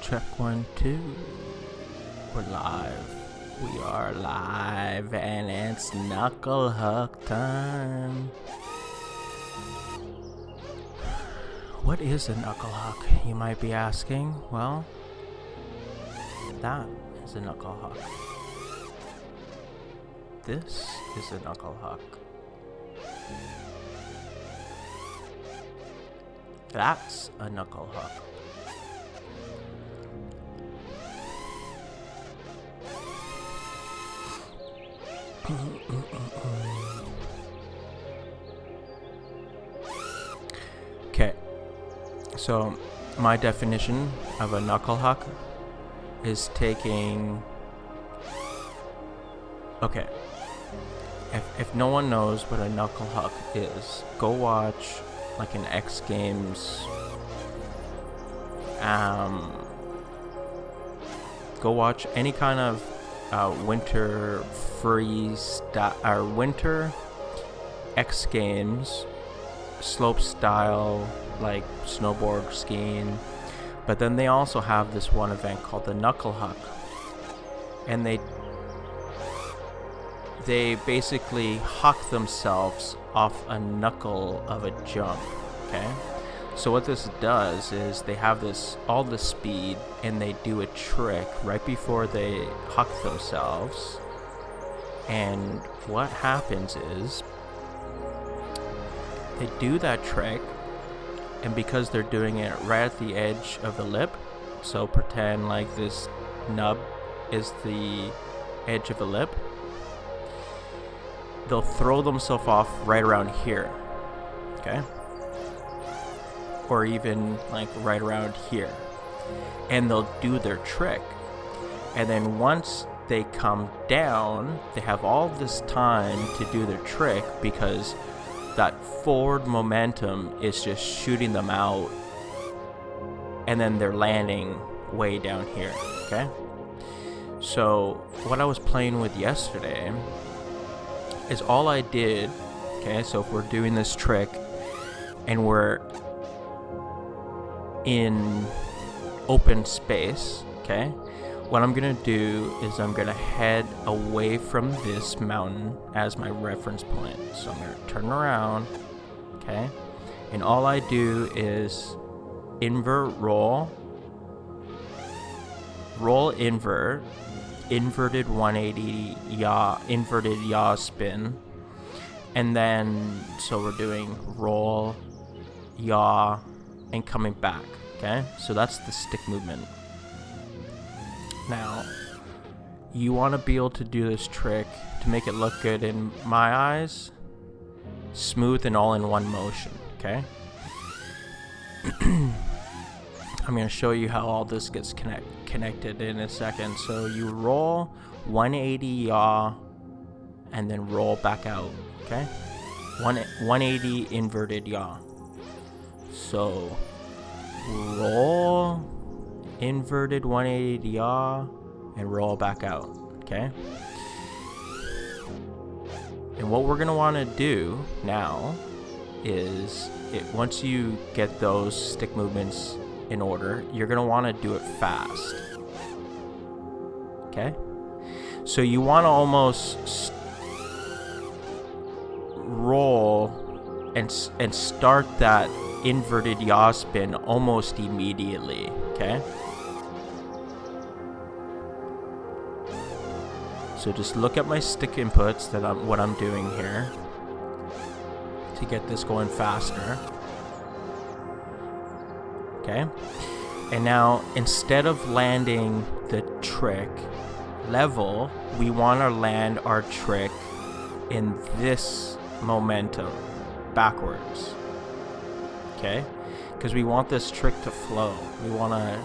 Check 1, 2. We're live. We are live, and it's Knuckle Huck time. What is a Knuckle Huck, you might be asking? Well, that is a Knuckle Huck. This is a Knuckle Huck. That's a Knuckle Huck. Okay, so my definition of a knuckle huck is taking... Okay, if no one knows what a knuckle huck is, go watch like an X Games, go watch any kind of winter or winter X Games slope style, like snowboard skiing. But then they also have this one event called the Knuckle Huck, and they basically huck themselves off a knuckle of a jump. Okay, so what this does is they have all the speed, and they do a trick right before they huck themselves. And what happens is they do that trick, and because they're doing it right at the edge of the lip, so pretend like this nub is the edge of a lip, they'll throw themselves off right around here, okay? Or even like right around here. And they'll do their trick. And then once they come down, they have all this time to do their trick because that forward momentum is just shooting them out. And then they're landing way down here, okay? So what I was playing with yesterday is all I did, okay, so if we're doing this trick and we're in open space, okay, what I'm gonna do is I'm gonna head away from this mountain as my reference point. So I'm gonna turn around, okay, and all I do is invert roll, invert, inverted 180 yaw, inverted yaw spin, and then so we're doing roll, yaw, and coming back. Okay, so that's the stick movement. Now you want to be able to do this trick to make it look good in my eyes, smooth and all in one motion. Okay, I'm going to show you how all this gets connected in a second. So you roll 180 yaw and then roll back out, okay? 180 inverted yaw. So roll inverted 180 yaw and roll back out, okay? And what we're going to want to do now is once you get those stick movements in order, you're going to want to do it fast. Okay? So you want to almost roll and start that inverted yaw spin almost immediately. Okay? So just look at my stick inputs, what I'm doing here to get this going faster. Okay, and now instead of landing the trick level, we want to land our trick in this momentum backwards. Okay, because we want this trick to flow. We want to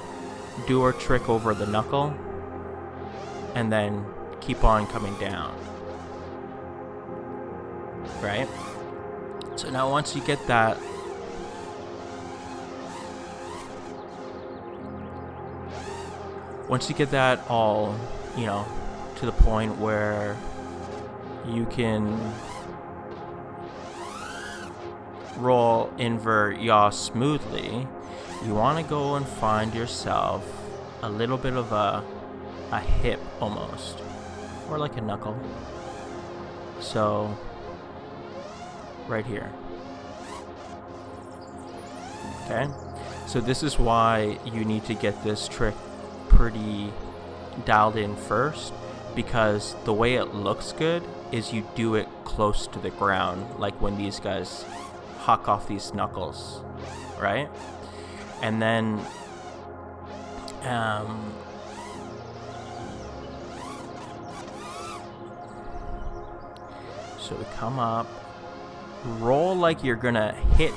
do our trick over the knuckle and then keep on coming down, right? So now once you get that, all, to the point where you can roll invert yaw smoothly, you want to go and find yourself a little bit of a hip almost, or like a knuckle. So right here. Okay, so this is why you need to get this trick pretty dialed in first, because the way it looks good is you do it close to the ground, like when these guys huck off these knuckles, right? And then so we come up, roll like you're gonna hit,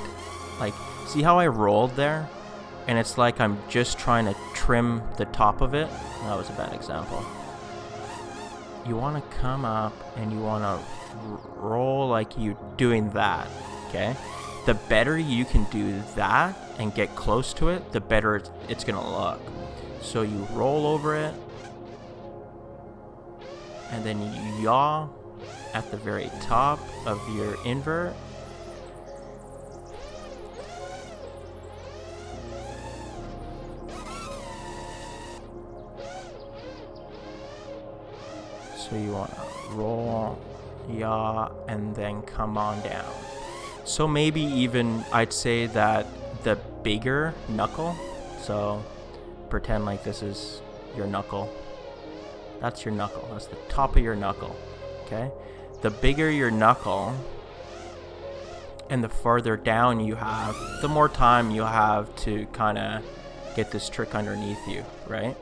like, see how I rolled there? And it's like I'm just trying to trim the top of it. That was a bad example. You want to come up and you want to roll like you're doing that, okay? The better you can do that and get close to it, the better it's going to look. So you roll over it, and then you yaw at the very top of your invert. So you want to roll, yaw, and then come on down. So maybe even I'd say that the bigger knuckle, so pretend like this is your knuckle. That's your knuckle. That's the top of your knuckle. Okay? The bigger your knuckle and the farther down you have, the more time you have to kind of get this trick underneath you, right?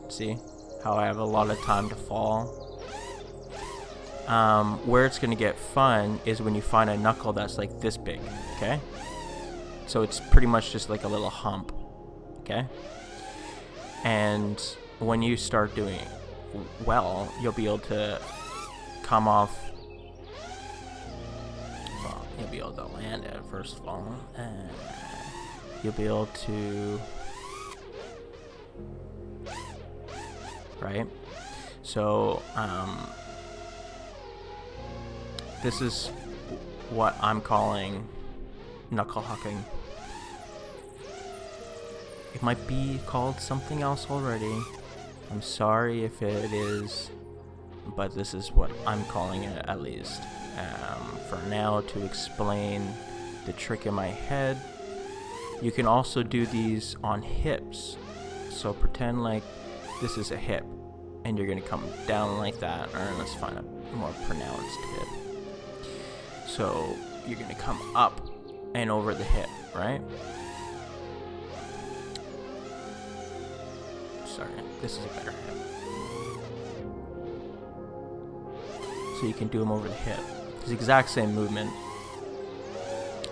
See how I have a lot of time to fall? Where it's going to get fun is when you find a knuckle that's like this big, okay? So it's pretty much just like a little hump, okay? And when you start doing well, you'll be able to come off, well, you'll be able to land it first of all, and you'll be able to, right? So, this is what I'm calling knuckle hucking. It might be called something else already. I'm sorry if it is, but this is what I'm calling it, at least. For now, to explain the trick in my head. You can also do these on hips. So pretend like this is a hip, and you're going to come down like that, or let's find a more pronounced hip. So you're going to come up and over the hip, right? Sorry, this is a better hip. So you can do them over the hip. It's the exact same movement,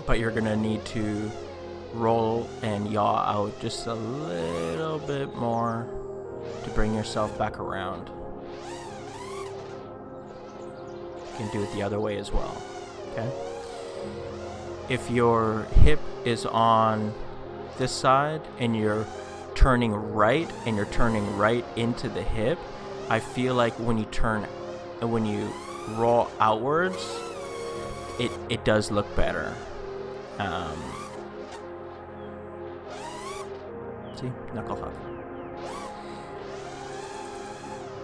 but you're going to need to roll and yaw out just a little bit more to bring yourself back around. You can do it the other way as well. Okay. If your hip is on this side and you're turning right and you're turning right into the hip, I feel like when you roll outwards, it does look better. See, knuckle huck.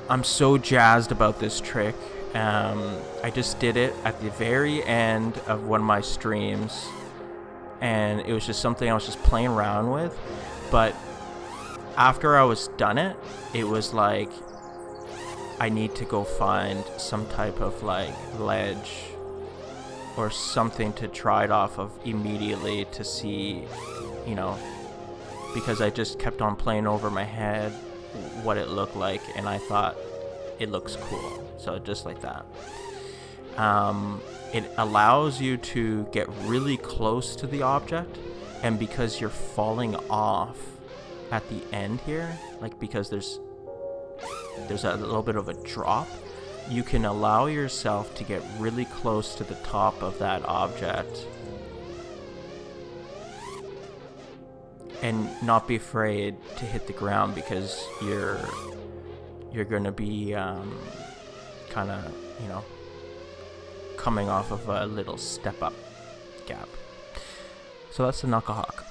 I'm so jazzed about this trick. I just did it at the very end of one of my streams, and it was just something I was just playing around with. But after I was done it was like I need to go find some type of like ledge or something to try it off of immediately to see, you know, because I just kept on playing over my head what it looked like, and I thought it looks cool. So just like that. It allows you to get really close to the object, and because you're falling off at the end here, like because there's a little bit of a drop, you can allow yourself to get really close to the top of that object and not be afraid to hit the ground, because you're going to be kind of, you know, coming off of a little step up gap. So that's the knuckle huck.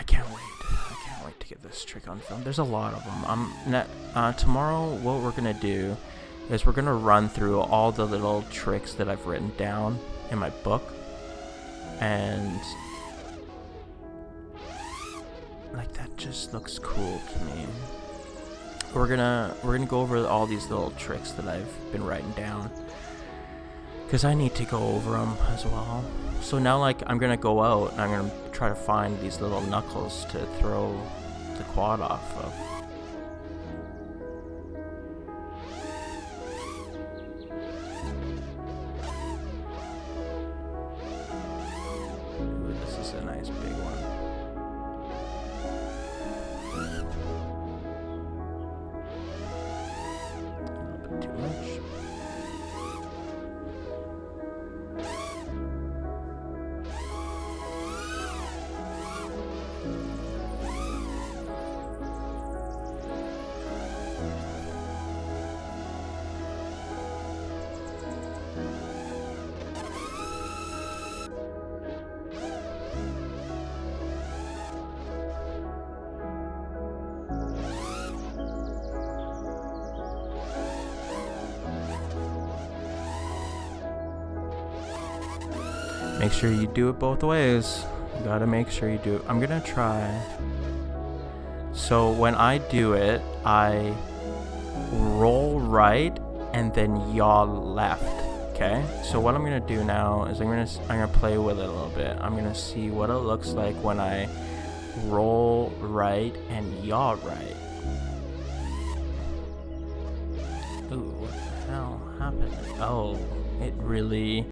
can't wait. I can't wait to get this trick on film. There's a lot of them. Tomorrow, what we're gonna do is we're gonna run through all the little tricks that I've written down in my book, and like that just looks cool to me. We're gonna go over all these little tricks that I've been writing down, because I need to go over them as well. So now, like, I'm gonna go out and I'm gonna try to find these little knuckles to throw the quad off of. Ooh, this is a nice big one. A little bit too much. Make sure you do it both ways. You gotta make sure you do it. I'm gonna try. So when I do it, I roll right and then yaw left. Okay. So what I'm gonna do now is I'm gonna play with it a little bit. I'm gonna see what it looks like when I roll right and yaw right. Ooh, what the hell happened? Oh, it really.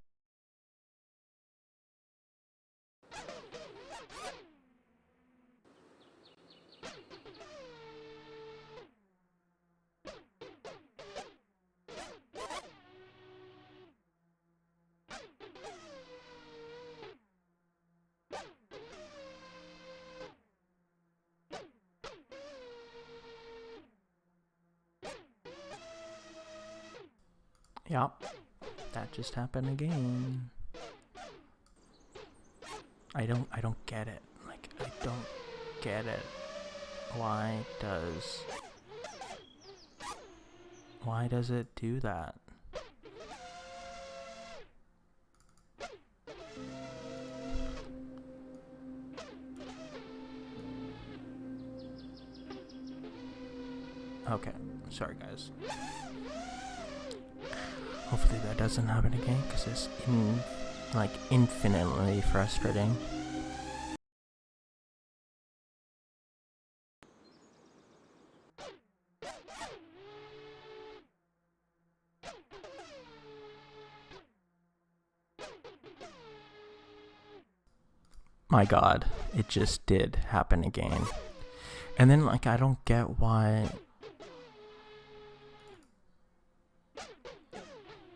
Yep, that just happened again. I don't get it. Like, I don't get it. Why does it do that? Okay, sorry guys. Hopefully that doesn't happen again, because it's infinitely frustrating. My god, it just did happen again. And then, like, I don't get why.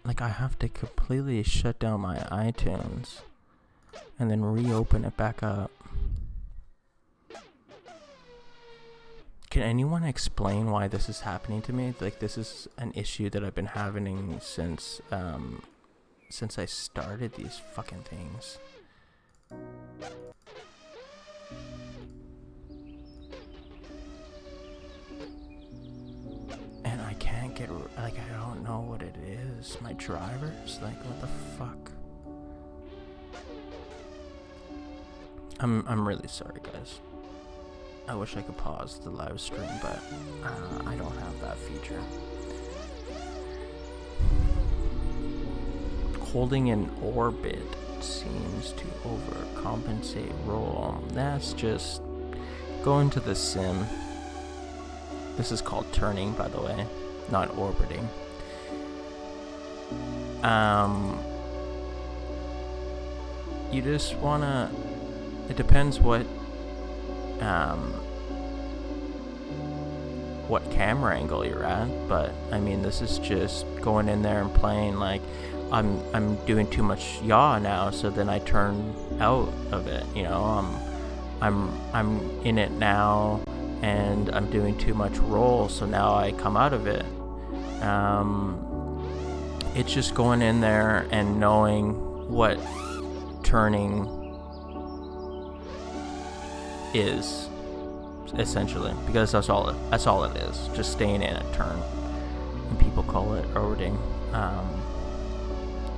Like, I have to completely shut down my iTunes and then reopen it back up. Can anyone explain why this is happening to me? Like, this is an issue that I've been having since I started these fucking things. And I can't get, like, I don't know what it is. My drivers? Like, what the fuck? I'm really sorry, guys. I wish I could pause the live stream, but I don't have that feature. Holding an orbit seems to overcompensate roll. That's just going to the sim. This is called turning, by the way, not orbiting. You just wanna, it depends what camera angle you're at, but I mean, this is just going in there and playing. Like, I'm doing too much yaw now, so then I turn out of it, you know. I'm in it now and I'm doing too much roll, so now I come out of it. It's just going in there and knowing what turning is, essentially, because that's all it is, just staying in a turn, and people call it orbiting.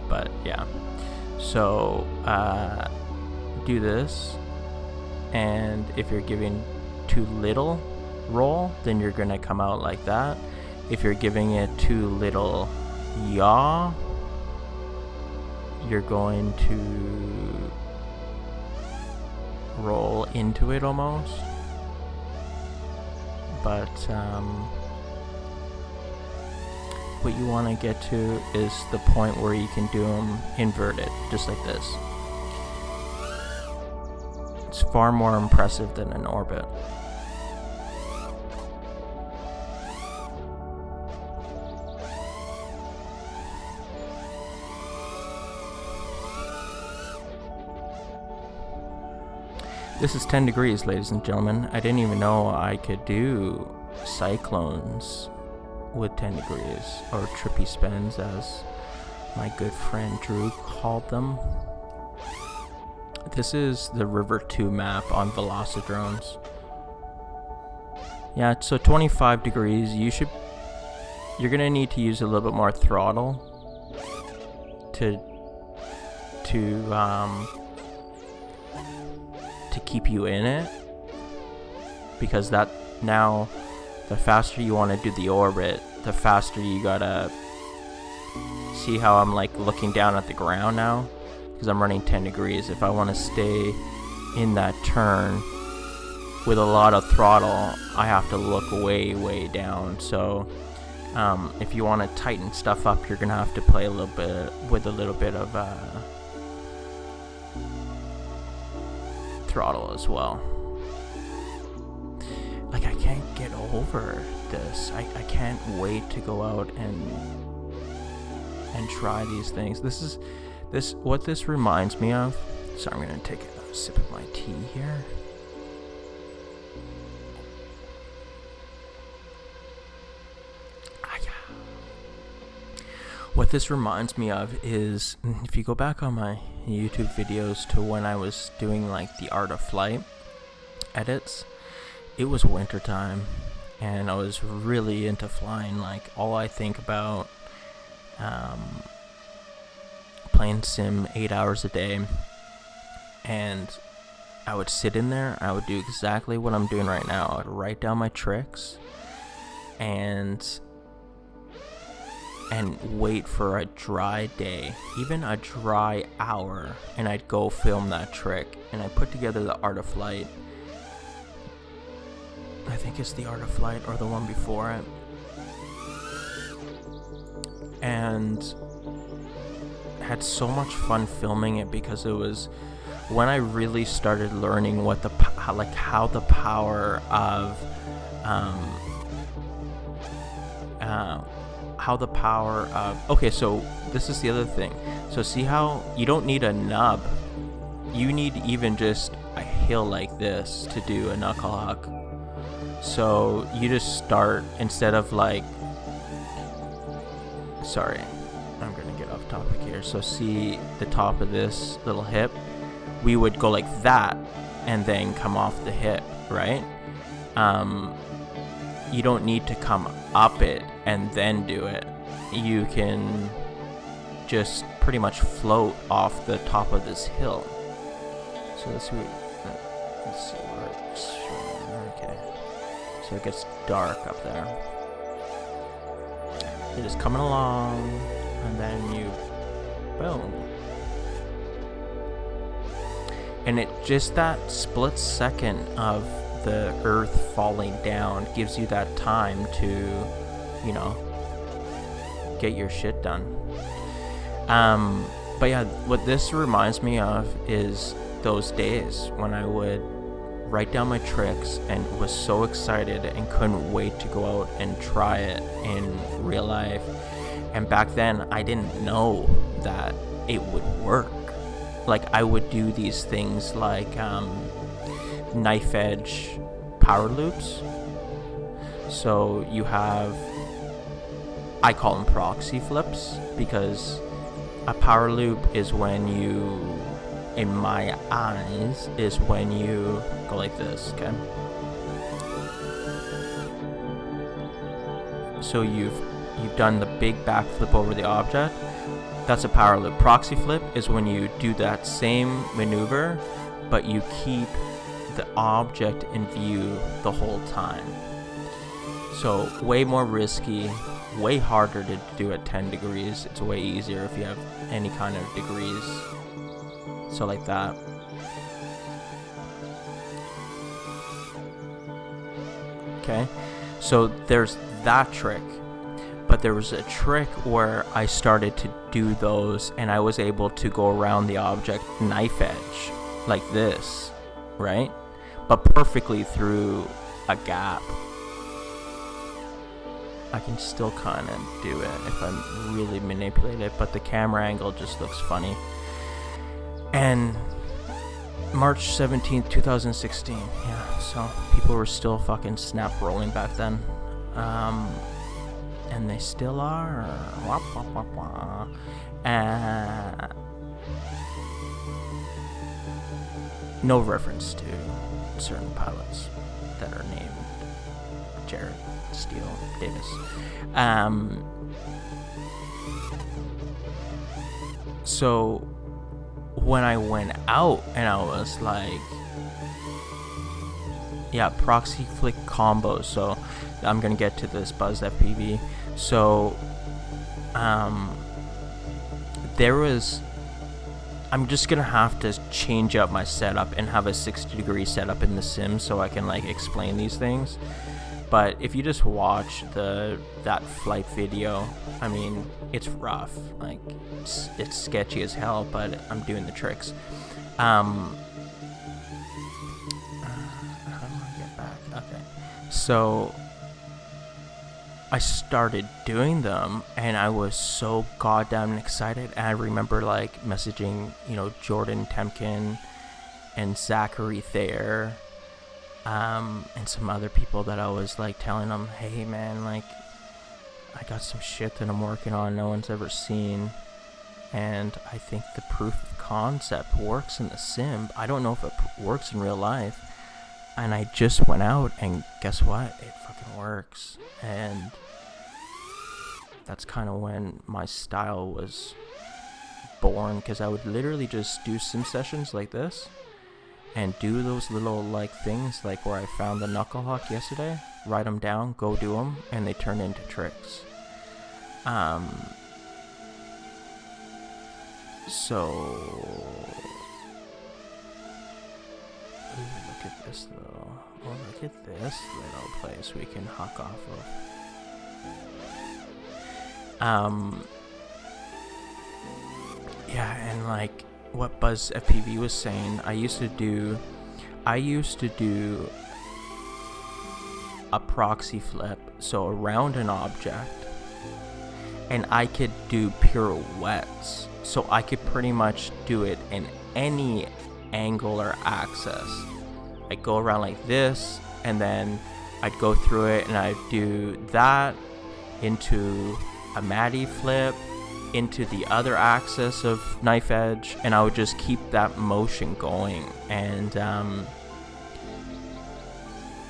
But yeah, so do this, and if you're giving too little roll, then you're gonna come out like that. If you're giving it too little yaw, you're going to roll into it almost. But what you want to get to is the point where you can do them inverted, just like this. It's far more impressive than an orbit. This is 10 degrees, ladies and gentlemen. I didn't even know I could do cyclones with 10 degrees, or trippy spins, as my good friend Drew called them. This is the River 2 map on Velocidrones. Yeah, so 25 degrees, you're gonna need to use a little bit more throttle to keep you in it, because that now the faster you want to do the orbit, the faster you gotta see how I'm like looking down at the ground now, because I'm running 10 degrees. If I want to stay in that turn with a lot of throttle, I have to look way down. So if you want to tighten stuff up, you're gonna have to play a little bit with a little bit of throttle as well. Like, I can't get over this. I can't wait to go out and try these things. What this reminds me of. So I'm gonna take a sip of my tea here. What this reminds me of is, if you go back on my YouTube videos to when I was doing like the Art of Flight edits, it was wintertime and I was really into flying. Like, all I think about playing sim 8 hours a day, and I would sit in there, I would do exactly what I'm doing right now. I would write down my tricks and wait for a dry day, even a dry hour, and I'd go film that trick. And I put together the Art of Flight. I think it's the Art of Flight or the one before it. And had so much fun filming it, because it was when I really started learning what how the power of okay, so this is the other thing. So see how you don't need a nub, you need even just a hill like this to do a knuckle huck. So you just start, instead of like, sorry, I'm gonna get off topic here. So see the top of this little hip, we would go like that and then come off the hip, right? You don't need to come up it and then do it. You can just pretty much float off the top of this hill. So let's see where it's, okay. So it gets dark up there. You're just coming along, and then you, boom. And it just, that split second of the earth falling down gives you that time to, you know, get your shit done. But yeah, what this reminds me of is those days when I would write down my tricks and was so excited and couldn't wait to go out and try it in real life. And back then I didn't know that it would work. Like, I would do these things like knife edge power loops. So you have, I call them proxy flips, because a power loop is when you in my eyes, is when you go like this, okay? So you've done the big backflip over the object. That's a power loop. Proxy flip is when you do that same maneuver, but you keep the object in view the whole time. So way more risky, way harder to do at 10 degrees. It's way easier if you have any kind of degrees. So like that. Okay, so there's that trick. But there was a trick where I started to do those and I was able to go around the object knife edge like this, right? But perfectly through a gap. I can still kind of do it if I really manipulate it, but the camera angle just looks funny. And March 17th, 2016, yeah, so people were still fucking snap rolling back then. And they still are. No reference to certain pilots that are named Jared, Steele, Davis. So when I went out and I was like, yeah, proxy flick combos. So I'm gonna get to this Buzz FPV. So I'm just gonna have to change up my setup and have a 60-degree setup in the sim so I can like explain these things. But if you just watch that flight video, I mean, it's rough. Like it's sketchy as hell, but I'm doing the tricks. How do I get back? Okay, so I started doing them and I was so goddamn excited. And I remember like messaging, Jordan Temkin and Zachary Thayer, and some other people that I was like telling them, hey man, like I got some shit that I'm working on no one's ever seen. And I think the proof of concept works in the sim. I don't know if it works in real life. And I just went out and guess what? It fucking works. And that's kind of when my style was born, because I would literally just do sim sessions like this and do those little like things, like where I found the Knuckle Huck yesterday, write them down, go do them, and they turn into tricks. So ooh, look at this though. Oh, look at this little place we can huck off of. Yeah, and like what Buzz FPV was saying, I used to do a proxy flip, so around an object, and I could do pirouettes, so I could pretty much do it in any angle or axis. I'd go around like this, and then I'd go through it, and I'd do that into a Matty flip, into the other axis of knife edge, and I would just keep that motion going. And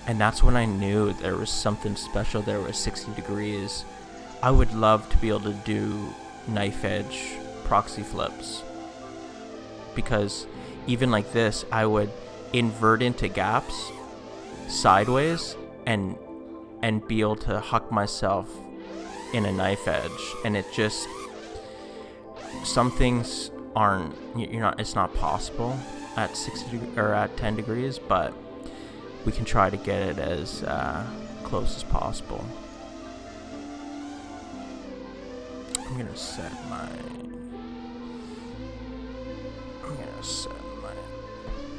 that's when I knew there was something special there with 60 degrees. I would love to be able to do knife edge proxy flips, because even like this, I would invert into gaps sideways and be able to huck myself in a knife edge. And it just, some things aren't, it's not possible at 60 or at 10 degrees, but we can try to get it as close as possible. I'm gonna set my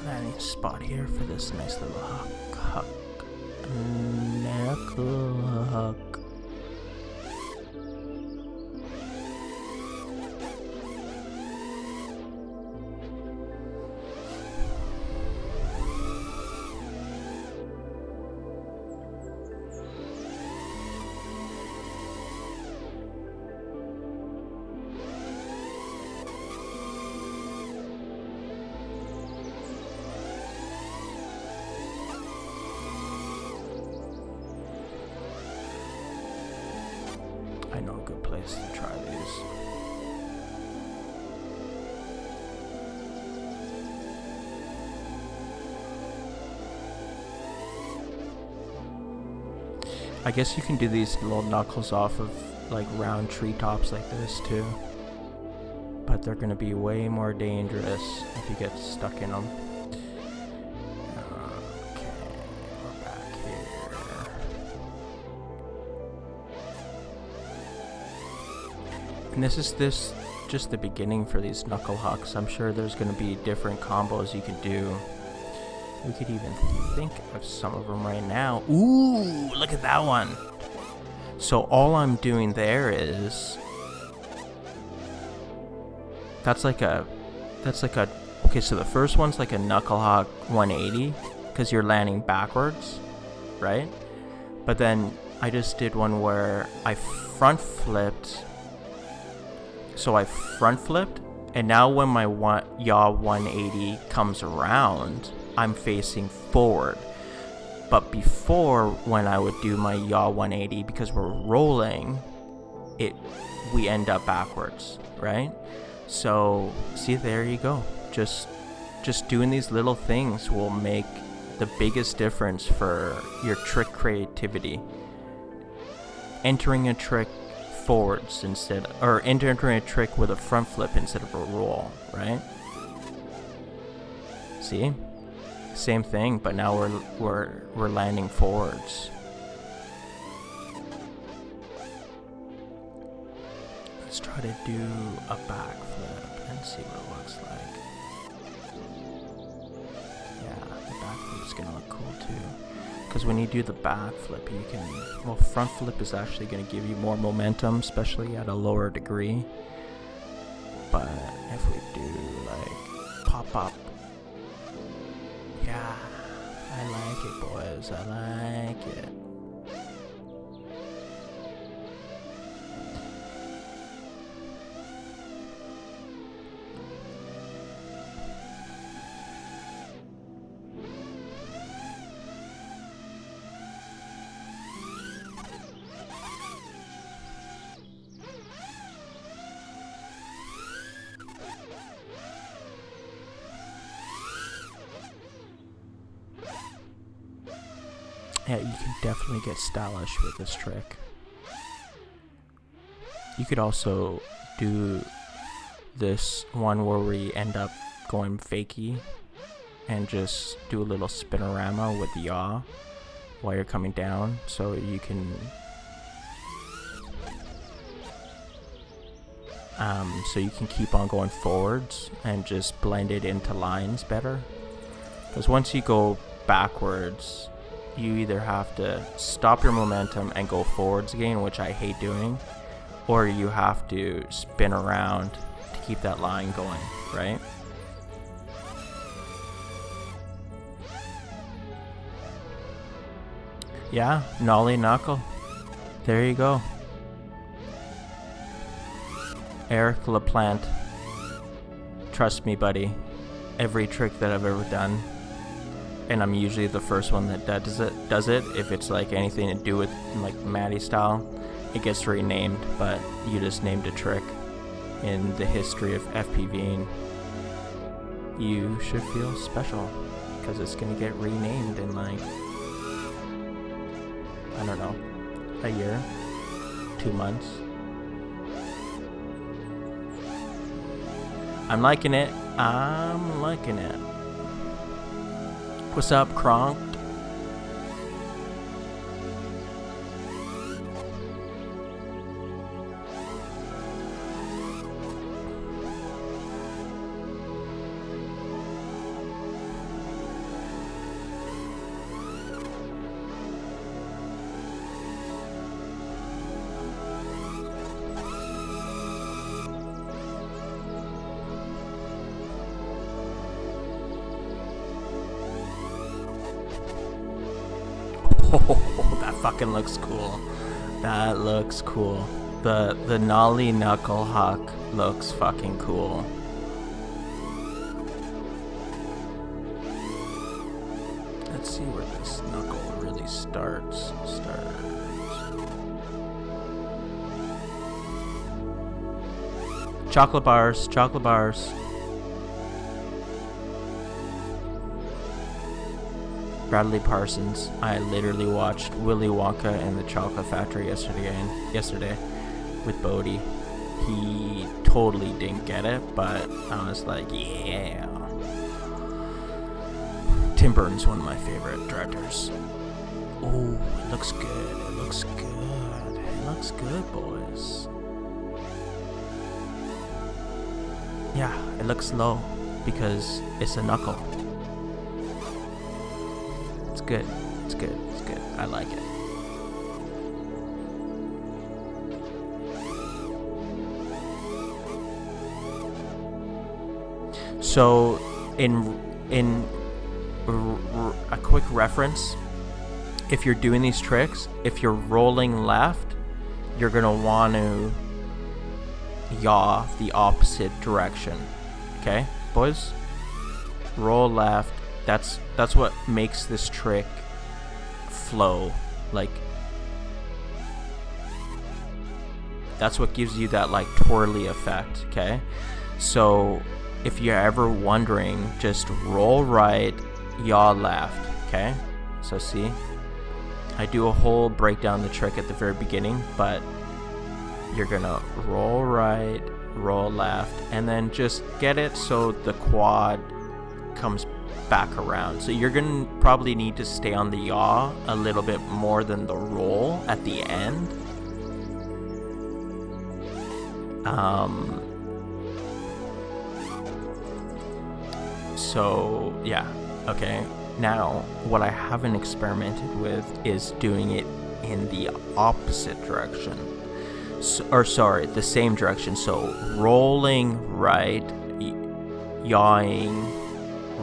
landing spot here for this nice little huck. Knuckle Huck. place to try these. I guess you can do these little knuckles off of like round treetops like this too, but they're gonna be way more dangerous if you get stuck in them. Okay, we're back here. And this is just the beginning for these knuckle hucks. I'm sure there's gonna be different combos you can do. We could even think of some of them right now. Ooh, look at that one. So all I'm doing there is that's like a okay, so the first one's like a knuckle huck 180 because you're landing backwards, right? But then I just did one where I front flipped. So I front flipped, and now when my yaw 180 comes around, I'm facing forward. But before, when I would do my yaw 180, because we're rolling, we end up backwards, right? So see, there you go. Just doing these little things will make the biggest difference for your trick creativity. Entering a trick forwards entering a trick with a front flip instead of a roll, right? See? Same thing, but now we're landing forwards. Let's try to do a backflip and see what it looks like. Yeah, the backflip's gonna look cool too. Because when you do the backflip, front flip is actually gonna give you more momentum, especially at a lower degree. But if we do like pop up, yeah, I like it, boys. I like it. Yeah, you can definitely get stylish with this trick. You could also do this one where we end up going fakie and just do a little spinorama with the yaw while you're coming down, so you can keep on going forwards and just blend it into lines better. Because once you go backwards, you either have to stop your momentum and go forwards again, which I hate doing, or you have to spin around to keep that line going, right? Yeah, nollie knuckle. There you go. Eric LaPlante. Trust me, buddy. Every trick that I've ever done, and I'm usually the first one that does it. If it's like anything to do with like Maddie style, it gets renamed, but you just named a trick in the history of FPVing. You should feel special because it's gonna get renamed in like, I don't know, a year, 2 months. I'm liking it. What's up, Kronk? Oh, that fucking looks cool. That looks cool. The nollie knuckle huck looks fucking cool. Let's see where this knuckle really starts. Chocolate bars, chocolate bars. Bradley Parsons. I literally watched Willy Wonka and the Chocolate Factory yesterday with Bodhi. He totally didn't get it, but I was like, yeah. Tim Burton's one of my favorite directors. Oh, it looks good. It looks good. It looks good, boys. Yeah, it looks low because it's a Knuckle. It's good. It's good. It's good. I like it. So, in a quick reference, if you're doing these tricks, if you're rolling left, you're gonna want to yaw the opposite direction. Okay, boys? Roll left. That's what makes this trick flow. Like, that's what gives you that like twirly effect. Okay, so if you're ever wondering, just roll right, yaw left. Okay, so see, I do a whole breakdown of the trick at the very beginning, but you're gonna roll right, roll left, and then just get it so the quad comes back around. So you're gonna probably need to stay on the yaw a little bit more than the roll at the end. So yeah, okay. Now, what I haven't experimented with is doing it in the opposite direction. The same direction. So rolling right, yawing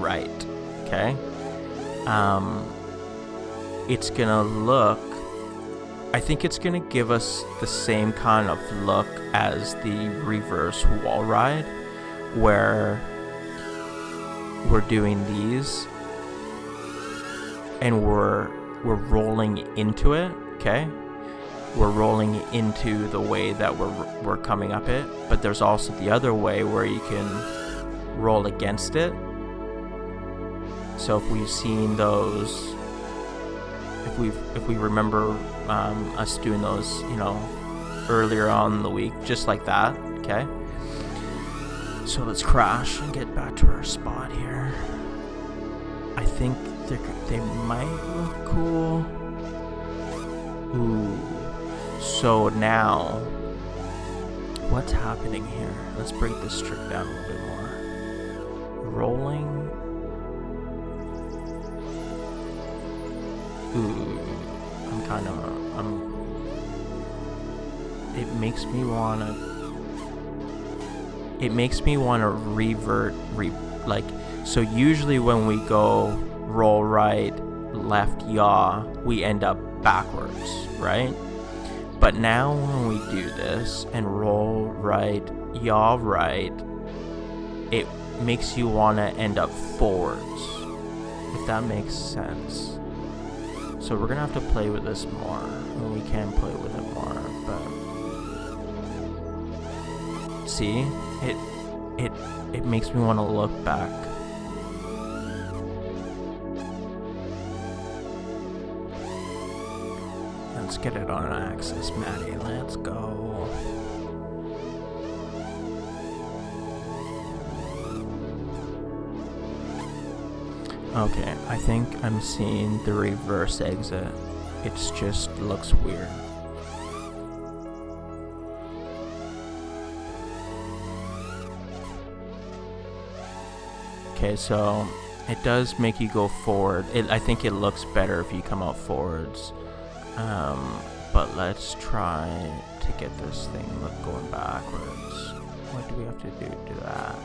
right. Okay. It's gonna look. I think it's gonna give us the same kind of look as the reverse wall ride, where we're doing these and we're rolling into it. Okay. We're rolling into the way that we're coming up it, but there's also the other way where you can roll against it. So if we've seen those, if we remember us doing those, earlier on in the week, just like that. Okay. So let's crash and get back to our spot here. I think they might look cool. Ooh. So now, what's happening here? Let's break this trick down a little bit more. Rolling. Ooh. It makes me wanna revert, so usually when we go roll right, left, yaw, we end up backwards, right? But now when we do this and roll right, yaw right, it makes you want to end up forwards, if that makes sense. So we're going to have to play with this more. Well, we can play with it more, but see, it makes me want to look back. Let's get it on an axis, Maddie. Let's go. Okay, I think I'm seeing the reverse exit. It just looks weird. Okay, so it does make you go forward. I think it looks better if you come out forwards. But let's try to get this thing going backwards. What do we have to do to that?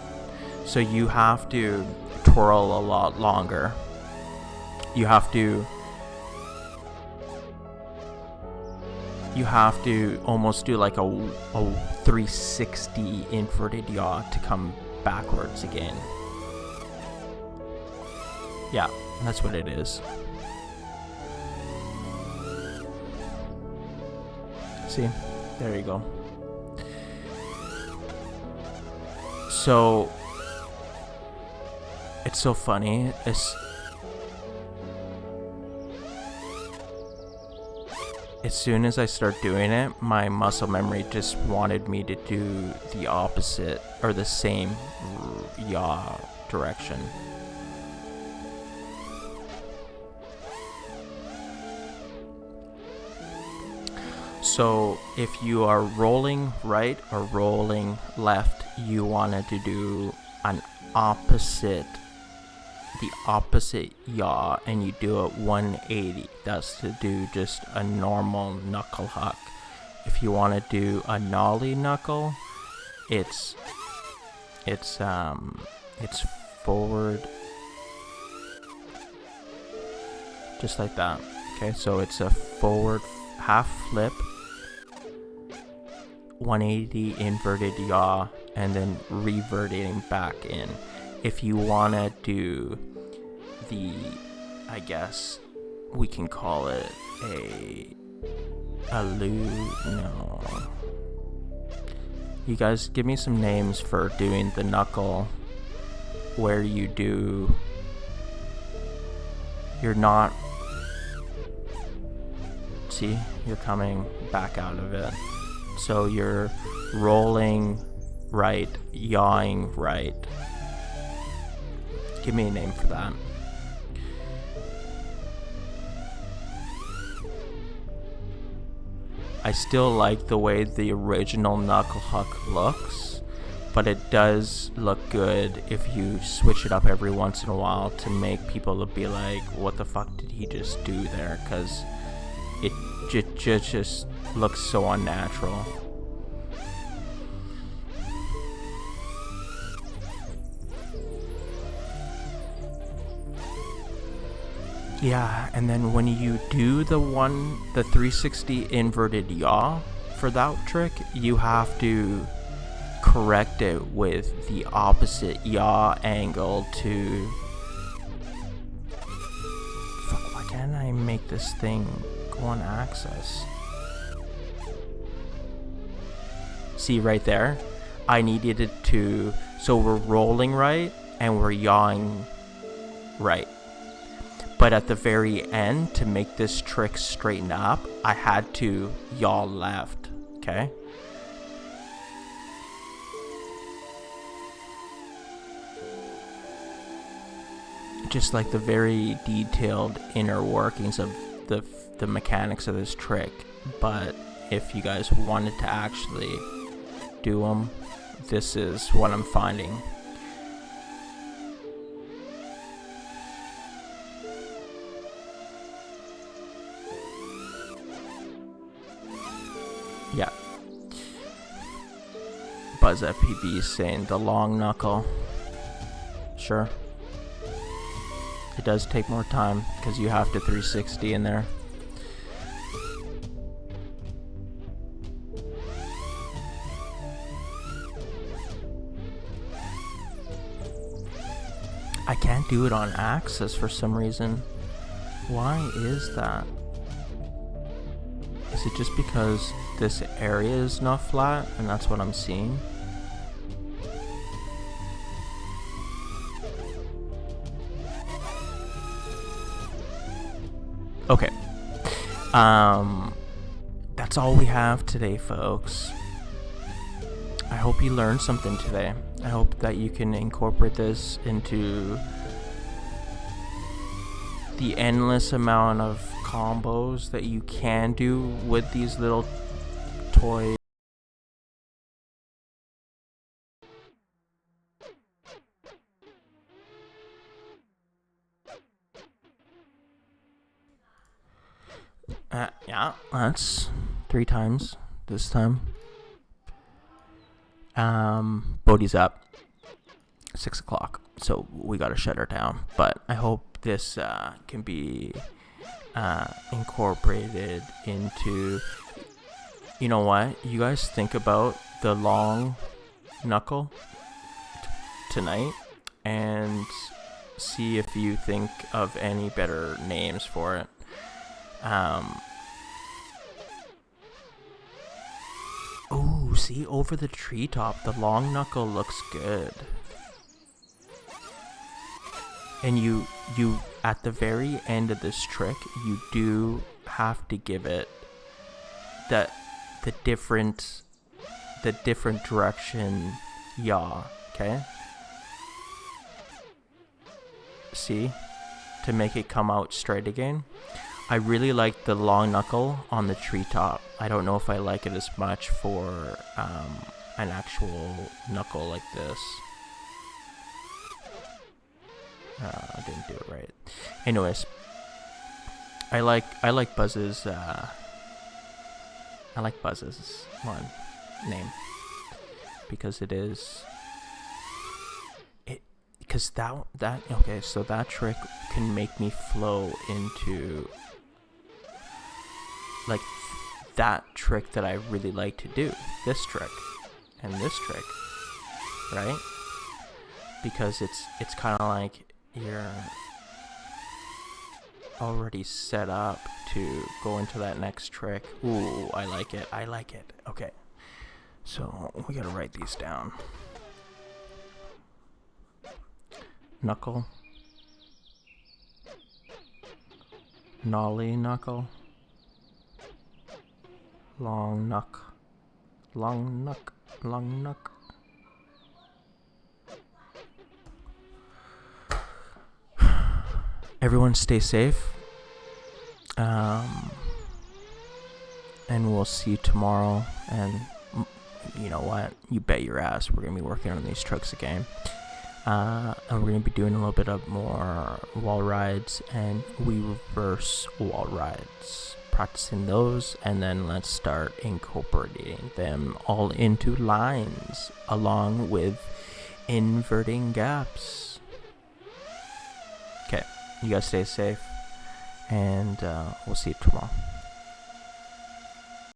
So you have to twirl a lot longer. You have to almost do like a 360 inverted yaw to come backwards again. Yeah, that's what it is. See, there you go. So it's so funny. As soon as I start doing it, my muscle memory just wanted me to do the opposite or the same yaw direction. So if you are rolling right or rolling left, you wanted to do the opposite yaw, and you do it 180. That's to do just a normal knuckle huck. If you want to do a nollie knuckle, it's forward, just like that. Okay, so it's a forward half flip, 180 inverted yaw, and then reverting back in. If you want to do I guess we can call it no. You guys give me some names for doing the knuckle where you're not, see, you're coming back out of it. So you're rolling right, yawing right. Give me a name for that. I still like the way the original Knuckle Huck looks, but it does look good if you switch it up every once in a while to make people be like, what the fuck did he just do there? Because it just looks so unnatural. Yeah, and then when you do the 360 inverted yaw for that trick, you have to correct it with the opposite yaw angle to... Fuck, why can't I make this thing go on axis? See right there? I needed it to... So we're rolling right and we're yawing right. But at the very end, to make this trick straighten up, I had to yaw left, okay? Just like the very detailed inner workings of the mechanics of this trick. But if you guys wanted to actually do them, this is what I'm finding. Yeah. Buzz FPB is saying the long knuckle. Sure. It does take more time because you have to 360 in there. I can't do it on axis for some reason. Why is that? Is it just because this area is not flat and that's what I'm seeing? Okay. That's all we have today, folks. I hope you learned something today. I hope that you can incorporate this into the endless amount of combos that you can do with these little toys. Yeah, that's 3 times this time. Bodhi's up 6 o'clock, so we gotta shut her down. But I hope this can be incorporated into, you know what, you guys think about the long knuckle tonight and see if you think of any better names for it. Oh, Ooh, see, over the treetop, the long knuckle looks good. And you at the very end of this trick, you do have to give it the different direction yaw, okay? See? To make it come out straight again. I really like the long knuckle on the treetop. I don't know if I like it as much for an actual knuckle like this. I didn't do it right. Anyways, I like Buzz's one name because it is because that okay, so that trick can make me flow into like that trick that I really like to do, this trick and this trick, right? Because it's kind of like you're already set up to go into that next trick. Ooh, I like it. Okay, so we gotta write these down. Knuckle, nollie knuckle, long knuck, long knuck, long knuck. Everyone stay safe. And we'll see you tomorrow. And you know what? You bet your ass we're going to be working on these trucks again. And we're going to be doing a little bit of more wall rides and reverse wall rides. Practicing those, and then let's start incorporating them all into lines along with inverting gaps. Okay, you guys stay safe, and we'll see you tomorrow.